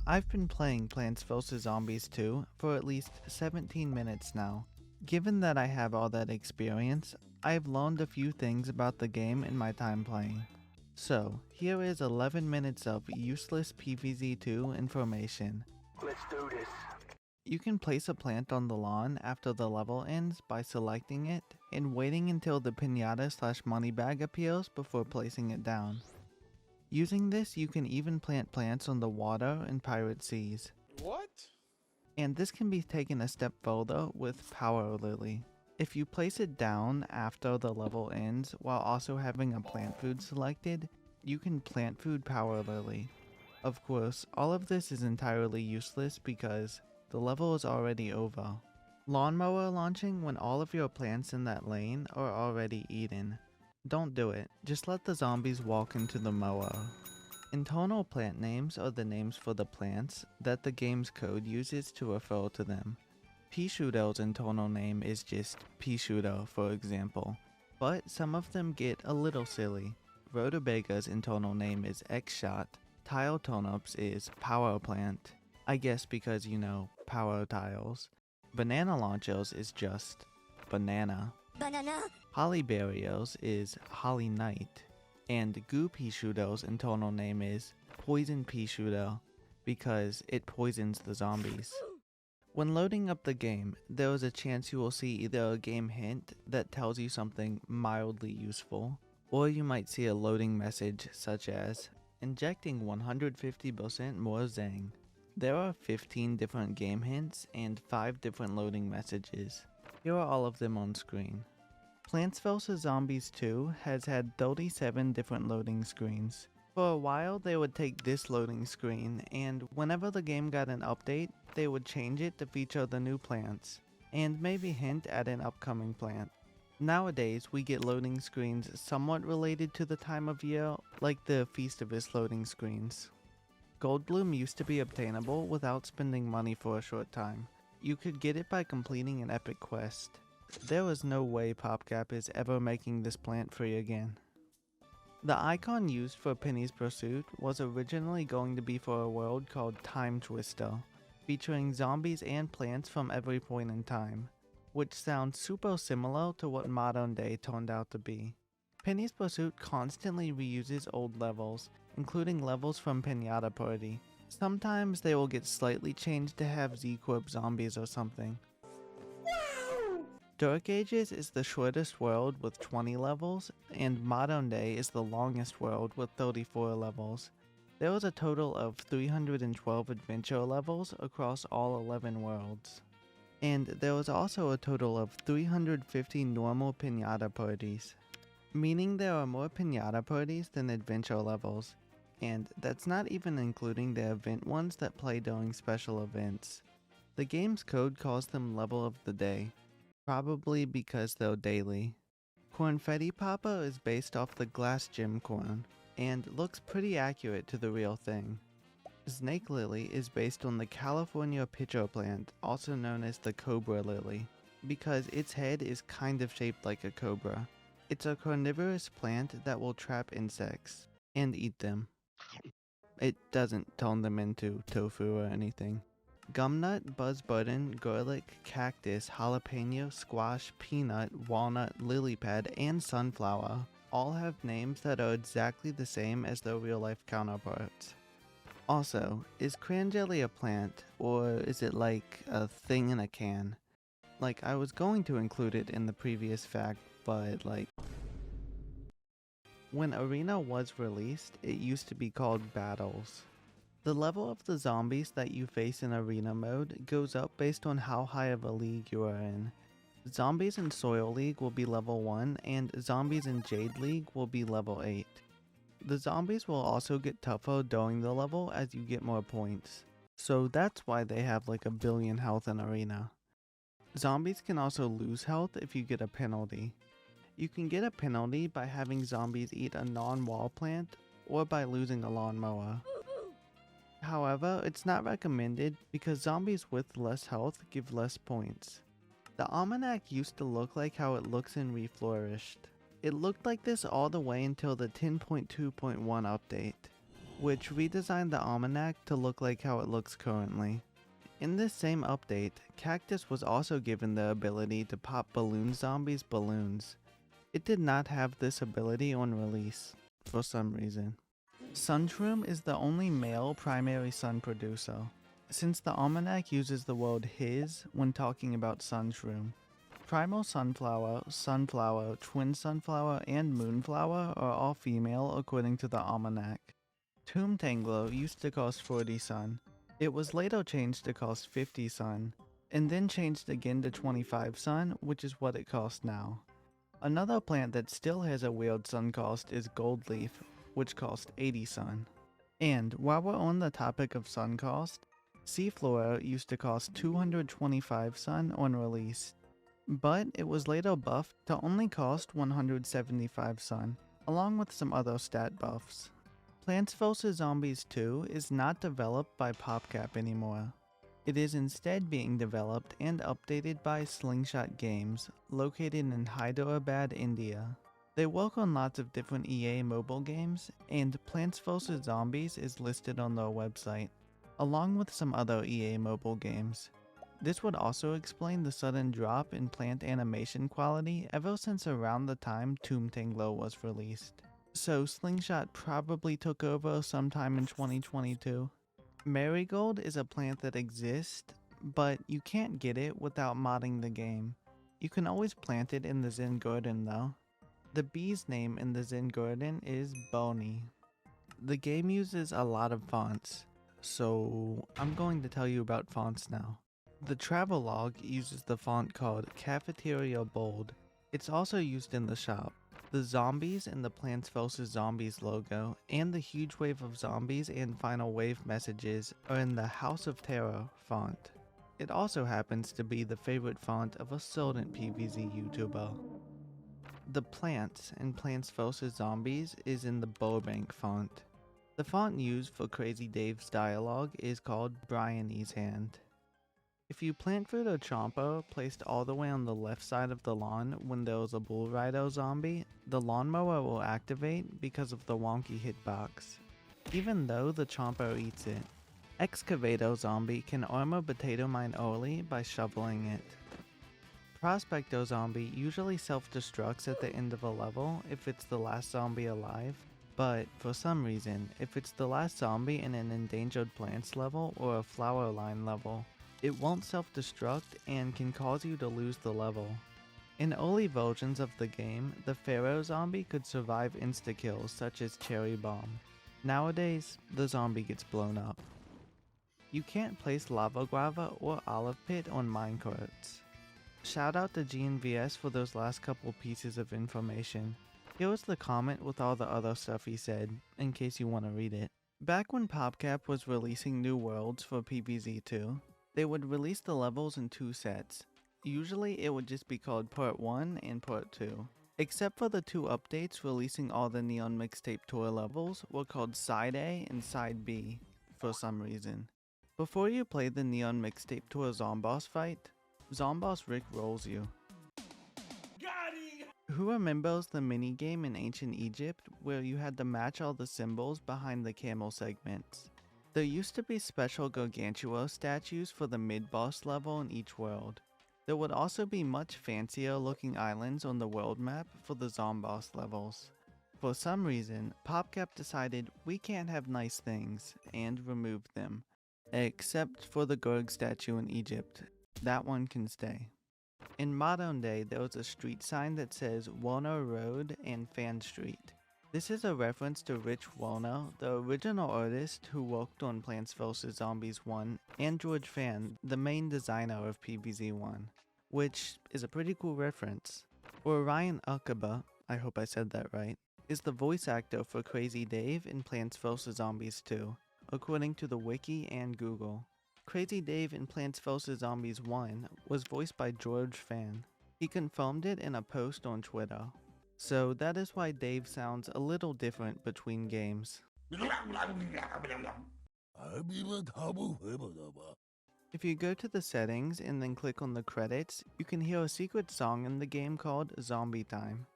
I've been playing Plants vs. Zombies 2 for at least 17 minutes now. Given that I have all that experience, I've learned a few things about the game in my time playing. So, here is 11 minutes of useless PvZ2 information. Let's do this. You can place a plant on the lawn after the level ends by selecting it and waiting until the pinata/money bag appears before placing it down. Using this, you can even plant plants on the water in pirate seas. What? And this can be taken a step further with Power Lily. If you place it down after the level ends while also having a plant food selected, you can plant food Power Lily. Of course, all of this is entirely useless because the level is already over. Lawnmower launching when all of your plants in that lane are already eaten. Don't do it, just let the zombies walk into the mower. Internal plant names are the names for the plants that the game's code uses to refer to them. Pea-shooter's internal name is just pea-shooter, for example, but some of them get a little silly. Rutabaga's internal name is X-shot, tile turnips is power plant, I guess because power tiles. Banana launchers is just banana. Banana. Hollyberryos is Holly Knight, and Goo Pea Shooter's internal name is Poison Pea Shooter because it poisons the zombies. When loading up the game, there is a chance you will see either a game hint that tells you something mildly useful, or you might see a loading message such as, injecting 150% more Zang. There are 15 different game hints and 5 different loading messages. Here are all of them on screen. Plants vs. Zombies 2 has had 37 different loading screens. For a while they would take this loading screen, and whenever the game got an update, they would change it to feature the new plants, and maybe hint at an upcoming plant. Nowadays we get loading screens somewhat related to the time of year, like the Festivus loading screens. Goldbloom used to be obtainable without spending money for a short time. You could get it by completing an epic quest. There was no way PopCap is ever making this plant free again. The icon used for Penny's Pursuit was originally going to be for a world called Time Twister, featuring zombies and plants from every point in time, which sounds super similar to what modern day turned out to be. Penny's Pursuit constantly reuses old levels, including levels from Pinata Party. Sometimes they will get slightly changed to have Z-Corp zombies or something. Dark Ages is the shortest world with 20 levels, and Modern Day is the longest world with 34 levels. There was a total of 312 adventure levels across all 11 worlds. And there was also a total of 350 normal Pinata parties, meaning there are more Pinata parties than adventure levels, and that's not even including the event ones that play during special events. The game's code calls them level of the day, probably because they're daily. Cornfetti Papa is based off the glass gem corn, and looks pretty accurate to the real thing. Snake Lily is based on the California pitcher plant, also known as the Cobra Lily, because its head is kind of shaped like a cobra. It's a carnivorous plant that will trap insects and eat them. It doesn't turn them into tofu or anything. Gumnut, buzzbutton, garlic, cactus, jalapeno, squash, peanut, walnut, lily pad, and sunflower all have names that are exactly the same as their real-life counterparts. Also, is cran jelly a plant, or is it like a thing in a can? Like, I was going to include it in the previous fact, but when Arena was released, it used to be called Battles. The level of the zombies that you face in Arena mode goes up based on how high of a league you are in. Zombies in Soil League will be level 1, and zombies in Jade League will be level 8. The zombies will also get tougher during the level as you get more points, so that's why they have like a billion health in Arena. Zombies can also lose health if you get a penalty. You can get a penalty by having zombies eat a non-wall plant, or by losing a lawnmower. However, it's not recommended because zombies with less health give less points. The Almanac used to look like how it looks in Reflourished. It looked like this all the way until the 10.2.1 update. which redesigned the Almanac to look like how it looks currently. In this same update, Cactus was also given the ability to pop balloon zombies balloons. It did not have this ability on release, for some reason. Sunshroom is the only male primary sun producer, since the Almanac uses the word his when talking about Sunshroom. Primal Sunflower, Twin Sunflower, and Moonflower are all female according to the Almanac. Tomb Tangler used to cost 40 sun. It was later changed to cost 50 sun, and then changed again to 25 sun, which is what it costs now. Another plant that still has a weird sun cost is Gold Leaf, which costs 80 sun. And while we're on the topic of sun cost, Seaflora used to cost 225 sun on release, but it was later buffed to only cost 175 sun, along with some other stat buffs. Plants vs. Zombies 2 is not developed by PopCap anymore. It is instead being developed and updated by Slingshot Games, located in Hyderabad, India. They work on lots of different EA mobile games, and Plants vs. Zombies is listed on their website, along with some other EA mobile games. This would also explain the sudden drop in plant animation quality ever since around the time Tomb Tangler was released. So Slingshot probably took over sometime in 2022. Marigold is a plant that exists, but you can't get it without modding the game. You can always plant it in the Zen Garden though. The bee's name in the Zen Garden is Bonnie. The game uses a lot of fonts, so I'm going to tell you about fonts now. The travelogue uses the font called Cafeteria Bold. It's also used in the shop. The zombies in the Plants vs. Zombies logo and the huge wave of zombies and final wave messages are in the House of Terror font. It also happens to be the favorite font of a certain PvZ YouTuber. The plants in Plants vs. Zombies is in the Burbank font. The font used for Crazy Dave's dialogue is called Bryony's Hand. If you plant food or chompo placed all the way on the left side of the lawn when there is a bull rider zombie, the lawnmower will activate because of the wonky hitbox, even though the chompo eats it. Excavator zombie can armor potato mine early by shoveling it. Prospector zombie usually self-destructs at the end of a level if it's the last zombie alive, but for some reason, if it's the last zombie in an endangered plants level or a flower line level, it won't self-destruct and can cause you to lose the level. In early versions of the game, the Pharaoh zombie could survive insta-kills such as Cherry Bomb. Nowadays, the zombie gets blown up. You can't place Lava Guava or Olive Pit on minecarts. Shout out to GNVS for those last couple pieces of information. Here was the comment with all the other stuff he said, in case you want to read it. Back when PopCap was releasing new worlds for PvZ2, they would release the levels in two sets. Usually it would just be called Part 1 and Part 2. Except for the two updates releasing all the Neon Mixtape Tour levels were called Side A and Side B, for some reason. Before you play the Neon Mixtape Tour Zomboss fight, Zomboss Rick rolls you. Who remembers the minigame in Ancient Egypt where you had to match all the symbols behind the camel segments? There used to be special Gargantua statues for the mid-boss level in each world. There would also be much fancier looking islands on the world map for the Zomboss levels. For some reason, PopCap decided we can't have nice things, and removed them. Except for the Gurg statue in Egypt. That one can stay. In modern day, there was a street sign that says Warner Road and Fan Street. This is a reference to Rich Warner, the original artist who worked on Plants vs. Zombies 1, and George Fan, the main designer of PvZ1, which is a pretty cool reference. Orion Akaba, I hope I said that right, is the voice actor for Crazy Dave in Plants vs. Zombies 2, according to the wiki and Google. Crazy Dave in Plants vs. Zombies 1 was voiced by George Fan. He confirmed it in a post on Twitter. So that is why Dave sounds a little different between games. If you go to the settings and then click on the credits, you can hear a secret song in the game called Zombie Time.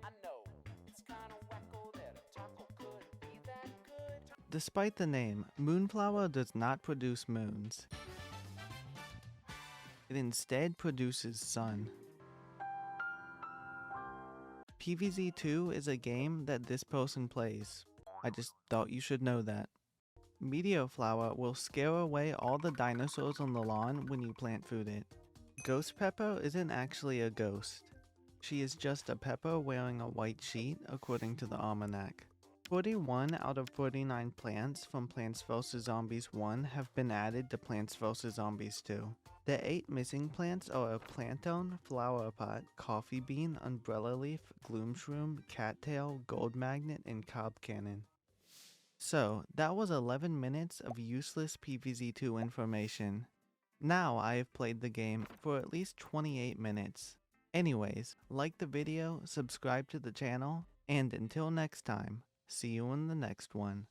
I know, it's kinda wacko that a taco Despite the name, Moonflower does not produce moons. It instead produces sun. PvZ2 is a game that this person plays. I just thought you should know that. Meteorflower will scare away all the dinosaurs on the lawn when you plant food it. Ghost Pepper isn't actually a ghost. She is just a pepper wearing a white sheet according to the Almanac. 41 out of 49 plants from Plants vs. Zombies 1 have been added to Plants vs. Zombies 2. The 8 missing plants are a plantain, flower pot, coffee bean, umbrella leaf, gloom shroom, cattail, gold magnet, and cob cannon. So, that was 11 minutes of useless PvZ2 information. Now I have played the game for at least 28 minutes. Anyways, like the video, subscribe to the channel, and until next time, see you in the next one.